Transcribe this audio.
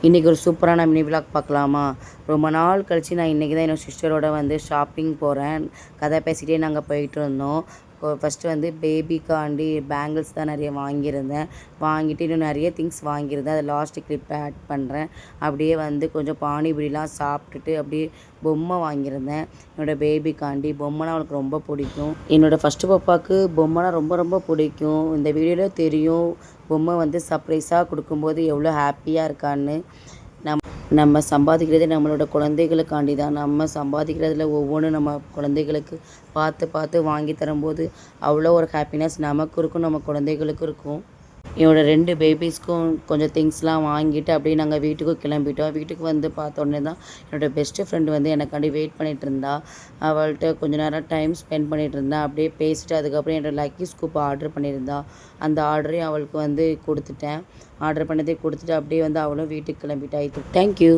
இன்றைக்கி ஒரு சூப்பரான மினி விலாக் பார்க்கலாமா? ரொம்ப நாள் கழித்து நான் இன்றைக்கி தான் என்னோடய சிஸ்டரோட வந்து ஷாப்பிங் போகிறேன். கதை பேசிகிட்டே நாங்கள் போயிட்டு இருந்தோம். ஃபஸ்ட்டு வந்து பேபிக்காண்டி பேங்கிள்ஸ் தான் நிறைய வாங்கியிருந்தேன். வாங்கிட்டு இன்னும் நிறைய திங்ஸ் வாங்கியிருந்தேன். அதை லாஸ்ட்டு கிளிப்பில் ஆட் பண்ணுறேன். அப்படியே வந்து கொஞ்சம் பானிபூரிலாம் சாப்பிட்டுட்டு அப்படியே பொம்மை வாங்கியிருந்தேன். என்னோடய பேபிக்காண்டி பொம்மைனா அவளுக்கு ரொம்ப பிடிக்கும். என்னோடய ஃபஸ்ட்டு பாப்பாவுக்கு பொம்மைனா ரொம்ப ரொம்ப பிடிக்கும். இந்த வீடியோவில் தெரியும் பொம்மை வந்து சர்ப்ரைஸாக கொடுக்கும்போது எவ்வளோ ஹாப்பியாக இருக்கான்னு. நம்ம சம்பாதிக்கிறதே நம்மளோட குழந்தைகளுக்காண்டி தான். நம்ம சம்பாதிக்கிறதுல ஒவ்வொன்றும் நம்ம குழந்தைகளுக்கு பார்த்து பார்த்து வாங்கி தரும்போது அவ்வளோ ஒரு ஹாப்பினஸ் நமக்கும் இருக்கும், நம்ம குழந்தைகளுக்கும் இருக்கும். என்னோடய 2 பேபிஸ்க்கும் கொஞ்சம் திங்ஸ்லாம் வாங்கிட்டு அப்படியே நாங்கள் வீட்டுக்கும் கிளம்பிட்டோம். வீட்டுக்கு வந்து பார்த்தோன்னே தான் என்னோடய பெஸ்ட்டு ஃப்ரெண்டு வந்து எனக்காண்டி வெயிட் பண்ணிகிட்டு இருந்தா. அவள்கிட்ட கொஞ்சம் நேரம் டைம் ஸ்பெண்ட் பண்ணிகிட்டு இருந்தேன். அப்படியே பேசிட்டு அதுக்கப்புறம் என்னோடய லக்கி ஸ்கூப் ஆர்டர் பண்ணியிருந்தா. அந்த ஆர்டரையும் அவளுக்கு வந்து கொடுத்துட்டேன். ஆர்டர் பண்ணதே கொடுத்துட்டு அப்படியே வந்து அவளும் வீட்டுக்கு கிளம்பிட்டா. தேங்க்யூ.